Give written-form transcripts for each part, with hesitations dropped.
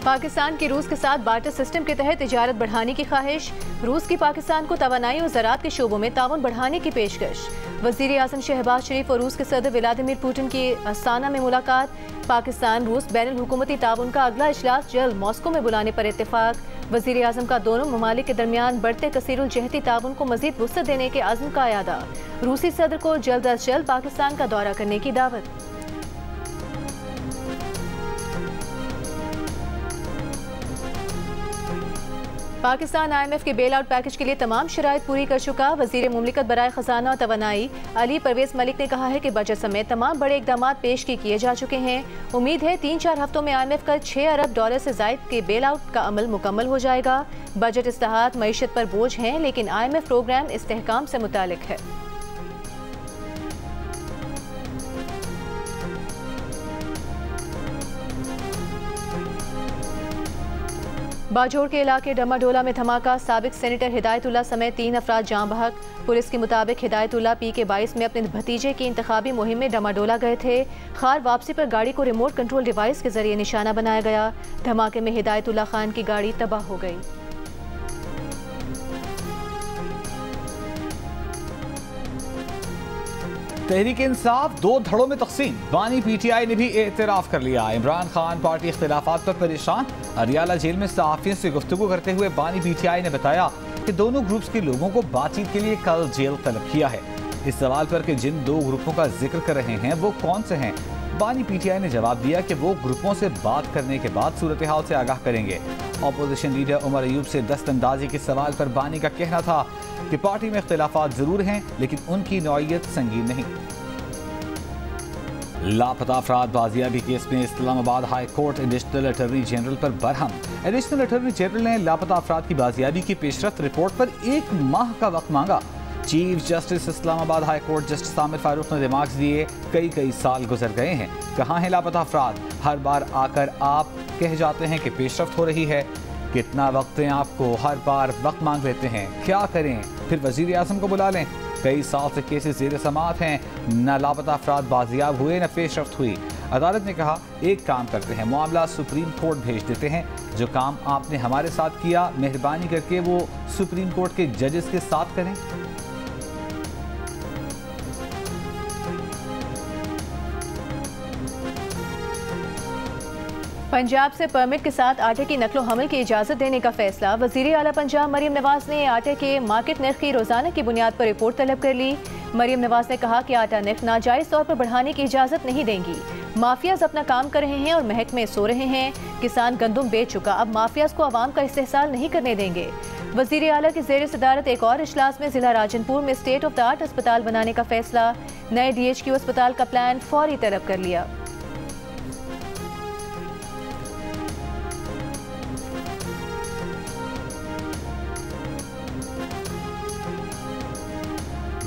पाकिस्तान की रूस के साथ बार्टर सिस्टम के तहत तिजारत बढ़ाने की ख्वाहिश। रूस की पाकिस्तान को तवानाई और ज़राअत के शोबों में ताउन बढ़ाने की पेशकश। वज़ीर आज़म शहबाज शरीफ और रूस के सदर व्लादिमीर पुतिन की अस्ताना में मुलाकात। पाकिस्तान रूस बैनुल हुकूमती ताउन का अगला इजलास जल्द मॉस्को में बुलाने पर इत्तेफाक। वज़ीर आज़म का दोनों ममालिक के दरमियान बढ़ते कसीरुल जहती ताउन को मज़ीद वुसअत देने के अज़्म का अयादा। रूसी सदर को जल्द अज जल्द पाकिस्तान का दौरा करने की दावत। पाकिस्तान IMF के बेल आउट पैकेज के लिए तमाम शराइत पूरी कर चुका। वज़ीर मुमलिकत बराए खजाना और तवानाई अली परवेज मलिक ने कहा है कि बजट समेत तमाम बड़े इकदाम पेश किए जा चुके हैं। उम्मीद है 3-4 हफ्तों में IMF का $6 अरब से जायद के बेल आउट का अमल मुकम्मल हो जाएगा। बजट इस्तेहात मईशत पर बोझ हैं, लेकिन IMF प्रोग्राम इस्तेहकाम से मुतालिक है। बाजोड़ के इलाके डमाडोला में धमाका। साबिक सेनेटर हिदायतुल्लाह समेत 3 अफराद जाँ बहक। पुलिस के मुताबिक हिदायतुल्लाह PK-22 में अपने भतीजे की इंतखाबी मुहिम में डमाडोला गए थे। खार वापसी पर गाड़ी को रिमोट कंट्रोल डिवाइस के जरिए निशाना बनाया गया। धमाके में हिदायतुल्लाह खान की गाड़ी तबाह हो गई। तहरीक इंसाफ 2 धड़ों में तकसीम। बानी PTI ने भी एतराफ कर लिया। इमरान खान पार्टी इख्तिलाफात पर परेशान। अरियाला जेल में सहाफियों से गुफ्तगू करते हुए बानी PTI ने बताया कि दोनों ग्रुप्स के लोगों को बातचीत के लिए कल जेल तलब किया है। इस सवाल पर कि जिन 2 ग्रुपों का जिक्र कर रहे हैं वो कौन से हैं, बानी PTI ने जवाब दिया कि वो ग्रुपों से बात करने के बाद सूरत हाल से आगाह करेंगे। अपोजिशन लीडर उमर अयूब से दस्तंदाजी के सवाल पर बानी का कहना था कि पार्टी में इख्तिलाफात जरूर हैं, लेकिन उनकी नौइयत संगीन नहीं। लापता अफराद बाजियाबी केस में Islamabad high court additional attorney general पर बरहम। एडिशनल अटॉर्नी जनरल ने लापता अफराद की बाजियाबी की पेशरफ्त रिपोर्ट पर 1 माह का वक्त मांगा। Chief justice Islamabad high court justice Aamir Farooq ने रिमार्क्स दिए, कई साल गुजर गए हैं, कहाँ हैं लापता अफराद? हर बार आकर आप कह जाते हैं कि पेशरफ्त हो रही है। कितना वक्त है आपको? हर बार वक्त मांग लेते हैं, क्या करें? फिर वजीर आज़म को बुला लें। कई साल से केसेस ज़ेर समाअत हैं, न लापता अफराद बाजियाब हुए न पेशरफ्त हुई। अदालत ने कहा, एक काम करते हैं, मामला सुप्रीम कोर्ट भेज देते हैं। जो काम आपने हमारे साथ किया, मेहरबानी करके वो सुप्रीम कोर्ट के जजेस के साथ करें। पंजाब से परमिट के साथ आटे की नकलो हमल की इजाज़त देने का फैसला। वज़ीर आला पंजाब मरियम नवाज ने आटे के मार्केट नर्ख की रोज़ाना की बुनियाद पर रिपोर्ट तलब कर ली। मरियम नवाज ने कहा कि आटा नर्ख नाजायज़ तौर पर बढ़ाने की इजाज़त नहीं देंगी। माफियाज अपना काम कर रहे हैं और महकमे सो रहे हैं। किसान गंदुम बेच चुका, अब माफियाज को आवाम का इस्तेहसाल नहीं करने देंगे। वज़ीर आला की ज़ेर सदारत एक और इजलास में जिला राजनपुर में स्टेट ऑफ द आर्ट अस्पताल बनाने का फैसला। नए DHQ अस्पताल का प्लान फौरी तलब कर लिया।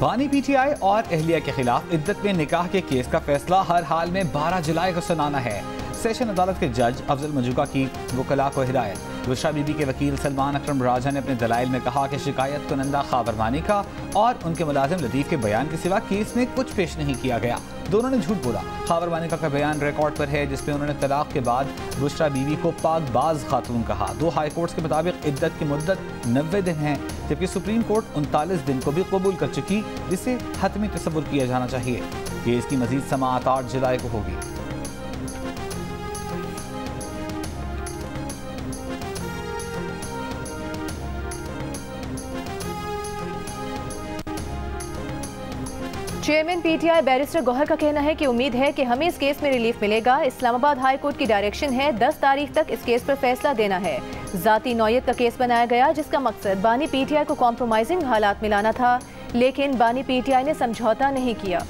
बानी PTI और अहलिया के खिलाफ इद्दत में निकाह के केस का फैसला हर हाल में 12 जुलाई को सुनाना है। सेशन अदालत के जज अफजल मंजूका की वकला को हिदायत। बुशरा बीबी के वकील सलमान अकरम राजा ने अपने दलाइल में कहा कि शिकायत कुनंदा खावर मानिका और उनके मुलाजिम लतीफ़ के बयान के सिवा केस में कुछ पेश नहीं किया गया। दोनों ने झूठ बोला। खावर मानिका का बयान रिकॉर्ड पर है, जिसमें उन्होंने तलाक के बाद बुशरा बीबी को पाकबाज खातून कहा। 2 हाई कोर्ट्स के मुताबिक इद्दत की मुद्दत 90 दिन है, जबकि सुप्रीम कोर्ट 39 दिन को भी कबूल कर चुकी, जिसे हतमी तस्वुर किया जाना चाहिए। केस की मजीद समाअत 8 जुलाई को होगी। चेयरमैन PTI बैरिस्टर गौहर का कहना है कि उम्मीद है कि हमें इस केस में रिलीफ मिलेगा। इस्लामाबाद हाई कोर्ट की डायरेक्शन है 10 तारीख तक इस केस पर फैसला देना है। जाती नौयत का केस बनाया गया, जिसका मकसद बानी PTI को कॉम्प्रोमाइजिंग हालात में लाना था, लेकिन बानी PTI ने समझौता नहीं किया।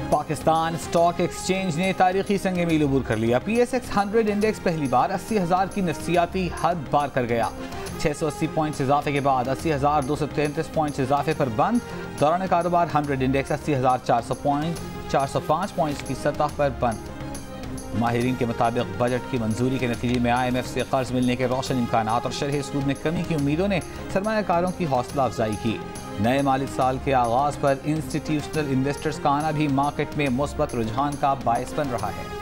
पाकिस्तान स्टॉक एक्सचेंज ने तारीखी संग मील अबूर कर लिया। PSX 100 इंडेक्स पहली बार 80,000 की नफसियाती हद पार कर गया। 680 पॉइंट्स इजाफे के बाद 80,233 पॉइंट्स इजाफे पर बंद। दौरान कारोबार 100 इंडेक्स 80,405 पॉइंट्स की सतह पर बंद। माहिरीन के मुताबिक बजट की मंजूरी के नतीजे में IMF से कर्ज मिलने के रोशन इम्कानात और शरह सूद में कमी की उम्मीदों ने सरमायाकारों की हौसला अफजाई की। नए माली साल के आगाज पर इंस्टीट्यूशनल इन्वेस्टर्स का आना भी मार्केट में मुस्बत रुझान का बायस बन रहा है।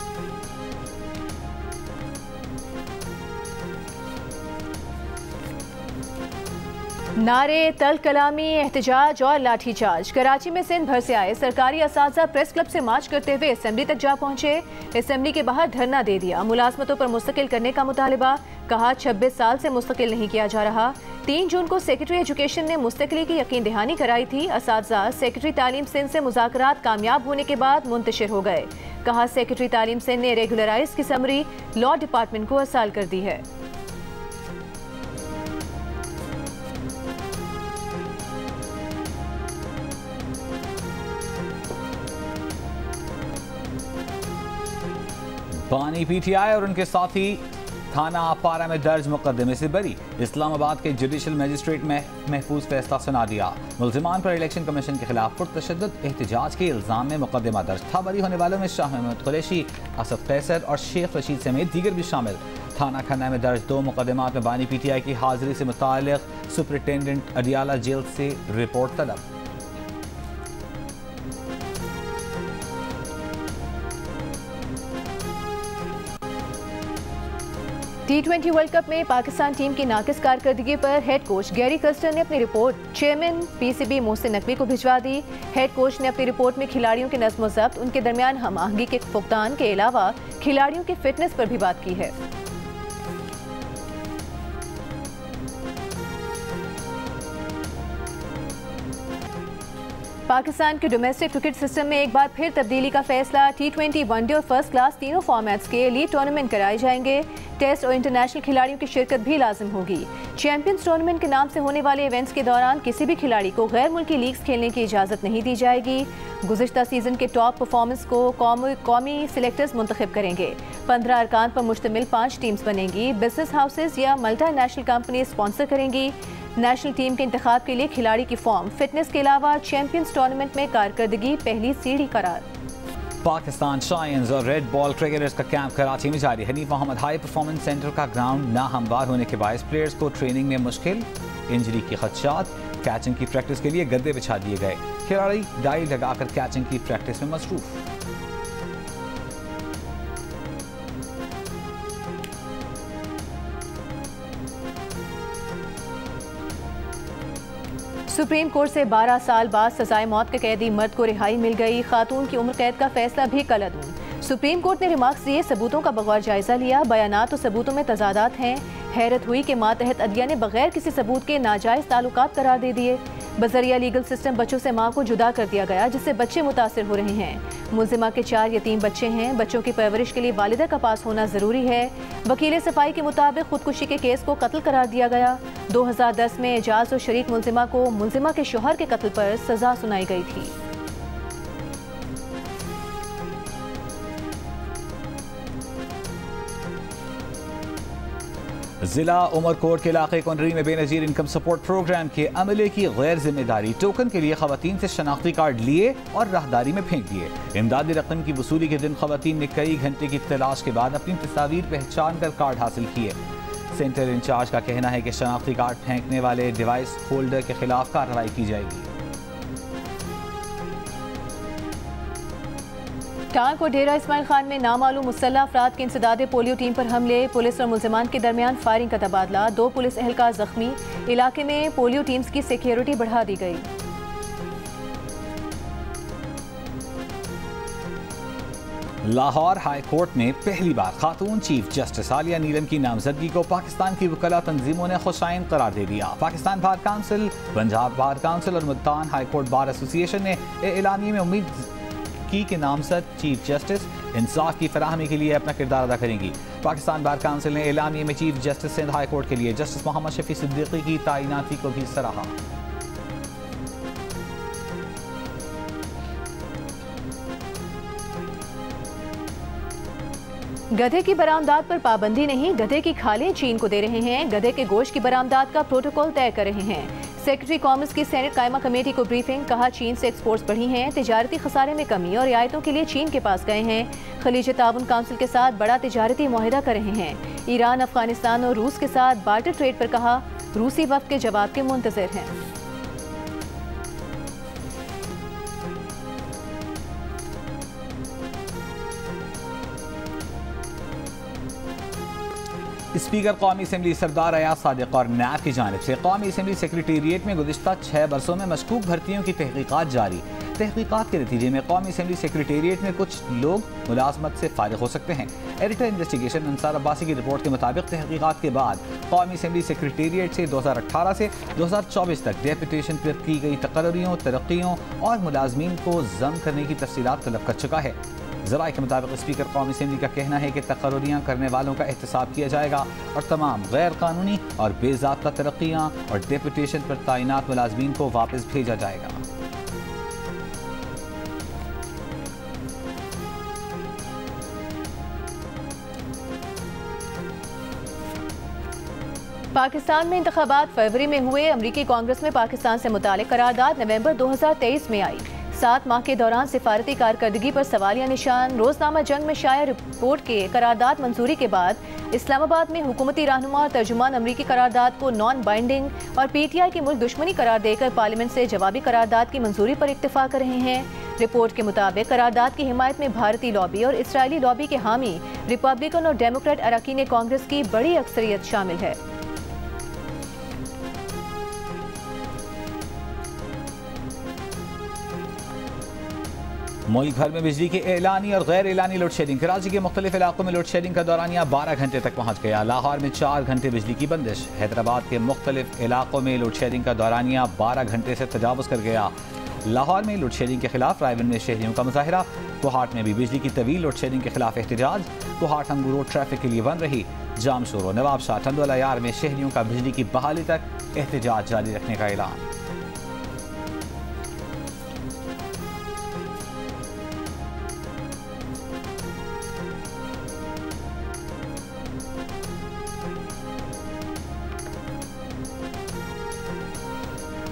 नारे, तल कलामी, एहतजाज और लाठीचार्ज। कराची में सिंध भर से आए सरकारी असातिज़ा प्रेस क्लब से मार्च करते हुए असेंबली तक जा पहुंचे। असेंबली के बाहर धरना दे दिया। मुलाजमतों पर मुस्तकिल करने का मुतालिबा। कहा 26 साल से मुस्तकिल नहीं किया जा रहा। 3 जून को सेक्रेटरी एजुकेशन ने मुस्तकिली की यकीन दहानी कराई थी। असातिज़ा सेक्रेटरी तालीम सिंध से मुज़ाकरात कामयाब होने के बाद मुंतशिर हो गए। कहा सेक्रेटरी तालीम सिंध ने रेगुलराइज की समरी लॉ डिपार्टमेंट को अरसाल कर दी है। बानी पीटीआई और उनके साथी थाना पारा में दर्ज मुकदमे से बरी। इस्लामाबाद के जुडिशल मजिस्ट्रेट में महफूज फैसला सुना दिया। मुल्जिमान पर इलेक्शन कमीशन के खिलाफ पुरतशद्दुद एहतजाज के इल्जाम में मुकदमा दर्ज था। बरी होने वालों में शाह महमूद कुरैशी, असद कैसर और शेख रशीद समेत दीगर भी शामिल। थाना खन्ना में दर्ज 2 मुकदमात में बानी पीटीआई की हाजिरी से मुताल्लिक सुपरिटेंडेंट अडियाला जेल से रिपोर्ट तलब। T20 वर्ल्ड कप में पाकिस्तान टीम की नाकिस कारकर्दगी पर हेड कोच गैरी कर्स्टर ने अपनी report chairman PCB Mohsin Naqvi को भिजवा दी। हेड कोच ने अपनी रिपोर्ट में खिलाड़ियों के नज़्म व ज़ब्त, उनके दरमियान हम आहंगी के फुकदान के अलावा खिलाड़ियों की फिटनेस पर भी बात की है। पाकिस्तान के डोमेस्टिक क्रिकेट सिस्टम में एक बार फिर तब्दीली का फैसला। T20, वनडे और फर्स्ट क्लास तीनों फॉर्मेट्स के लीग टूर्नामेंट कराए जाएंगे। टेस्ट और इंटरनेशनल खिलाड़ियों की शिरकत भी लाजिम होगी। चैंपियंस टूर्नामेंट के नाम से होने वाले इवेंट्स के दौरान किसी भी खिलाड़ी को गैर मुल्की लीग्स खेलने की इजाज़त नहीं दी जाएगी। गुज़िश्ता सीजन के टॉप परफॉर्मेंस को कौमी सिलेक्टर्स मुंतखब करेंगे। 15 अरकान पर मुश्तमिल 5 टीम्स बनेंगी। बिजनेस हाउसेज या मल्टी नेशनल कंपनी स्पॉन्सर करेंगी। नेशनल टीम के इंतखाब के लिए खिलाड़ी की फॉर्म, फिटनेस के अलावा चैंपियंस टूर्नामेंट में कारकर्दगी पहली सीढ़ी करार। पाकिस्तान शाइन्स और रेड बॉल क्रिकेटर्स का कैंप कराची में जारी। Hanif Mohammad high performance centre का ग्राउंड नाहमवार होने के बायस प्लेयर्स को ट्रेनिंग में मुश्किल, इंजरी के खदशात। कैचिंग की प्रैक्टिस के लिए गद्दे बिछा दिए गए। खिलाड़ी डाई लगाकर कैचिंग की प्रैक्टिस में मसरूफ। सुप्रीम कोर्ट से 12 साल बाद सजाए मौत के कैदी मर्द को रिहाई मिल गई। खातून की उम्र कैद का फैसला भी कलअदम। सुप्रीम कोर्ट ने रिमार्क्स दिए, सबूतों का बगौर जायजा लिया। बयानात और सबूतों में तजादात हैं। हैरत हुई कि मातहत अदलिया ने बगैर किसी सबूत के नाजायज ताल्लुकात करार दे दिए। बजरिया लीगल सिस्टम बच्चों से माँ को जुदा कर दिया गया, जिससे बच्चे मुतासिर हो रहे हैं। मुल्जिमा के 4 यतीम बच्चे हैं। बच्चों की परवरिश के लिए वालिदा का पास होना जरूरी है। वकील सफाई के मुताबिक खुदकुशी के केस को कत्ल करार दिया गया। 2010 में एजाज और शरीक मुल्जिमा को मुल्जिमा के शोहर के कत्ल पर सजा सुनाई गई थी। जिला उमरकोट के इलाके कुंडरी में बेनजीर इनकम सपोर्ट प्रोग्राम के अमले की गैर जिम्मेदारी। टोकन के लिए खवातीन से शनाख्ती कार्ड लिए और राहदारी में फेंक दिए। इमदादी रकम की वसूली के दिन खवातीन ने कई घंटे की तलाश के बाद अपनी तस्वीर पहचान कर कार्ड हासिल किए। सेंटर इंचार्ज का कहना है कि शनाख्ती कार्ड फेंकने वाले डिवाइस होल्डर के खिलाफ कार्रवाई की जाएगी। टांग और डेरा इस्माइल खान में नामालूम मुसल्लह अफराद के इंसदादे पोलियो टीम पर हमले। पुलिस और मुल्जिमान के दरमियान फायरिंग का तबादला। 2 पुलिस एहलकार जख्मी। इलाके में पोलियो टीम्स की सिक्योरिटी बढ़ा दी गई। लाहौर हाई कोर्ट में पहली बार खातून चीफ जस्टिस आलिया नीलम की नामजदगी को पाकिस्तान की वकला तंजीमों ने खुशाइन करार दे दिया। Pakistan bar council, Punjab bar council और Multan high court bar association ने एलानिये में उम्मीद की कि नामजद चीफ जस्टिस इंसाफ की फराहमी के लिए अपना किरदार अदा करेंगी। पाकिस्तान बार काउंसिल ने एलानिये में chief justice Sindh high court के लिए जस्टिस मोहम्मद शफी सिद्दीकी की तैनाती को भी सराहा। गधे की बरामदात पर पाबंदी नहीं, गधे की खालें चीन को दे रहे हैं। गधे के गोश्त की बरामदात का प्रोटोकॉल तय कर रहे हैं। सेक्रेटरी कॉमर्स की सेनेट कायमा कमेटी को ब्रीफिंग। कहा चीन से एक्सपोर्ट्स बढ़ी हैं। तिजारती खसारे में कमी और रियायतों के लिए चीन के पास गए हैं। खलीज ताउन काउंसिल के साथ बड़ा तिजारती मुआहिदा कर रहे हैं। ईरान, अफगानिस्तान और रूस के साथ बार्टर ट्रेड पर कहा रूसी वक्त के जवाब के मुंतजर हैं। स्पीकर कौमी असम्बली सरदार अयाज सादिक और नैब की जानिब से कौमी असम्बली सेक्रेटेरिएट में गुज़िश्ता 6 बरसों में मशकूक भर्तियों की तहकीकात जारी। तहकीकात के नतीजे में कौमी असम्बली सेक्रेटेरिएट में कुछ लोग मुलाजमत से फारिग हो सकते हैं। एडिटर इन्वेस्टिगेशन अंसार अब्बासी की रिपोर्ट के मुताबिक तहकीकात के बाद कौमी असम्बली सेक्रेटेरिएट से 2018 से 2024 तक डेपुटेशन पर की गई तकर्रियों, तरक्कियों और मुलाजमीन को जम करने की तफसीलात तलब कर चुका है। ज़राए के मुताबिक स्पीकर कौमी असम्बली का कहना है कि तकर्रियाँ करने वालों का एहतसाब किया जाएगा और तमाम गैर कानूनी और बेज़ाब्ता तरक्कियाँ और डेपुटेशन पर तैनात मुलाजमीन को वापस भेजा जाएगा। पाकिस्तान में इंतखाबात फरवरी में हुए। अमरीकी कांग्रेस में पाकिस्तान से मुतालिक करारदाद नवंबर 2023 में आई। 7 माह के दौरान सिफारती कारकर्दगी पर सवालिया निशान। रोजनामा जंग में शाया रिपोर्ट के करारदाद मंजूरी के बाद इस्लामाबाद में हुकूमती रहनुमा और तर्जुमान अमरीकी करारदाद को नॉन बाइंडिंग और PTI की मुल्क दुश्मनी करार देकर पार्लियामेंट से जवाबी करारदाद की मंजूरी पर इत्तेफाक कर रहे हैं। रिपोर्ट के मुताबिक करारदाद की हिमायत में भारतीय लॉबी और इसराइली लॉबी के हामी रिपब्लिकन और डेमोक्रेट अरकान कांग्रेस की बड़ी अक्सरियत शामिल है। मुल्क भर में बिजली के एलानी और गैर एलानी लोड शेडिंग। कराची के मुख्तलिफ इलाकों में लोड शेडिंग का दौरानिया 12 घंटे तक पहुँच गया। लाहौर में 4 घंटे बिजली की बंदिश। हैदराबाद के मुख्तलिफ इलाकों में लोड शेडिंग का दौरानिया 12 घंटे से तजावुज़ कर गया। लाहौर में लोड शेडिंग के खिलाफ रायबन में शहरियों का मुजाहरा। कोहाट में भी बिजली की तवील लोड शेडिंग के खिलाफ एहतजाज। कोहाट हंगू रोड ट्रैफिक के लिए बंद रही। जाम शोरो। नवाब शाह टंडोला यार में शहरियों का बिजली की बहाली तक एहतजाज जारी रखने का ऐलान।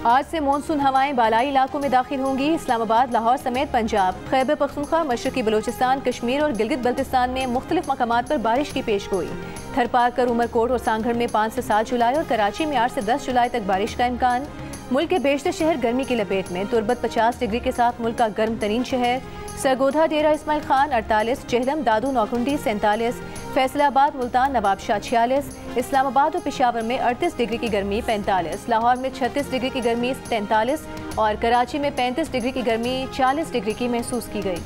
आज से मानसून हवाएं बालाई इलाकों में दाखिल होंगी। इस्लामाबाद, लाहौर समेत पंजाब, खैबर पख्तूनख्वा, मशरकी बलोचिस्तान, कश्मीर और गिलगित बल्तिस्तान में मुख्तलिफ मकामात पर बारिश की पेशगोई। थरपारकर, उमरकोट और सांगढ़ में 5 से 7 जुलाई और कराची में 8 से 10 जुलाई तक बारिश का इम्कान। मुल्क के बेशतर शहर गर्मी की लपेट में। तुरबत 50 डिग्री के साथ मुल्क का गर्म तरीन शहर। सरगोधा, डेरा इस्माइल खान 48, चेहलम, दादू, नौकुंडी 47, फैसलाबाद, मुल्तान, नवाबशाह 46, इस्लामाबाद और पेशावर में 38 डिग्री की गर्मी 45, लाहौर में 36 डिग्री की गर्मी 43 और कराची में 35 डिग्री की गर्मी 40 डिग्री की महसूस की गई।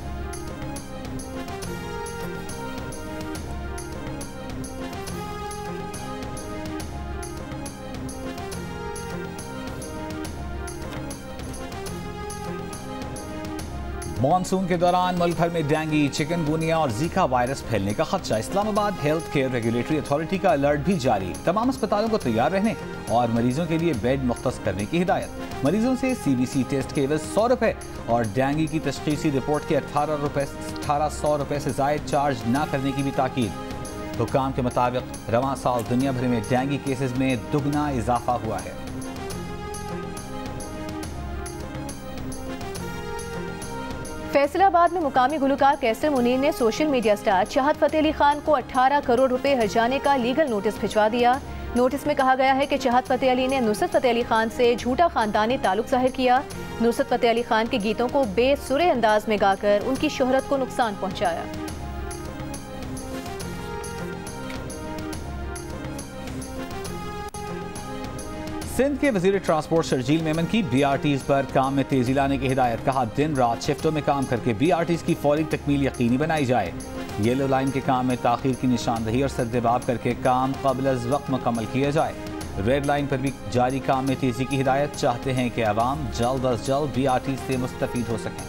मानसून के दौरान मुल्क भर में डेंगू, चिकनगुनिया और जीका वायरस फैलने का खदशा। Islamabad health care regulatory authority का अलर्ट भी जारी। तमाम अस्पतालों को तैयार रहने और मरीजों के लिए बेड मुख्तस करने की हिदायत। मरीजों से CBC टेस्ट के एवज 100 रुपये और डेंगू की तशखीसी रिपोर्ट के 1800 रुपये से जायद चार्ज न करने की भी ताकीद। हुक्काम के मुताबिक रवां साल दुनिया भर में डेंगू केसेस में दुगना इजाफा हुआ है। फैसलाबाद में मुकामी गुलकार कैसर मुनीर ने सोशल मीडिया स्टार चाहत फतेह अली खान को 18 करोड़ रुपए हर्जाने का लीगल नोटिस भिजवा दिया। नोटिस में कहा गया है कि चाहत फतेह अली ने नुसरत फतेह अली खान से झूठा खानदानी ताल्लुक जाहिर किया। नुसरत फतेह अली खान के गीतों को बेसुरे अंदाज में गाकर उनकी शोहरत को नुकसान पहुंचाया। सिंध के वजीर ट्रांसपोर्ट शर्जील मेमन की BRTs पर काम में तेजी लाने की हिदायत। कहा दिन रात शिफ्टों में काम करके BRTs की फौरी तकमील यकीनी बनाई जाए। येलो लाइन के काम में ताखीर की निशानदही और सद्देबाब करके काम क़ब्ल अज़ वक्त मुकम्मल किया जाए। रेड लाइन पर भी जारी काम में तेजी की हिदायत। चाहते हैं कि आवाम जल्द अज जल्द BRTs से मुस्तफ़ीद हो सकें।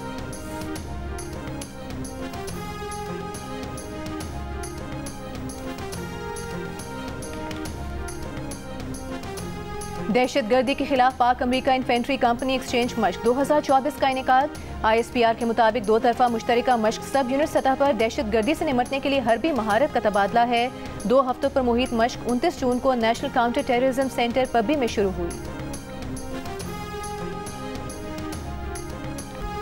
दहशतगर्दी के खिलाफ पाक अमरीका इन्फेंट्री कंपनी एक्सचेंज मश्क 2024 का इनेकाद। ISPR के मुताबिक 2 तरफा मुश्तरका मश्क सब यूनिट सतह पर दहशतगर्दी से निमटने के लिए हरबी महारत का तबादला है। 2 हफ्तों पर मुहित मश्क 29 जून को नेशनल काउंटर टेररिज्म सेंटर पब्बी में शुरू हुई।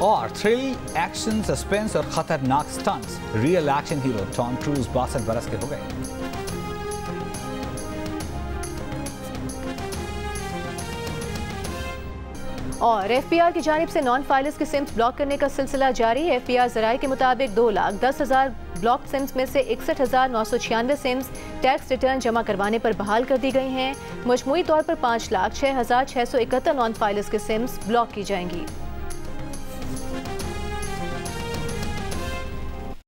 और थ्रिल, एक्शन, सस्पेंस और खतरनाक stunts. Real action hero Tom cruise 62 बरस के हो गए। और FPR की जानिब से नॉन फाइलर्स के सिम्स ब्लॉक करने का सिलसिला जारी। FPR ज़राए के मुताबिक 2,10,000 ब्लॉक सिम्स में से 61,996 सिम्स टैक्स रिटर्न जमा करवाने पर बहाल कर दी गई हैं। मजमूई तौर पर 5,06,671 नॉन फाइलर्स के सिम्स ब्लॉक की जाएंगी।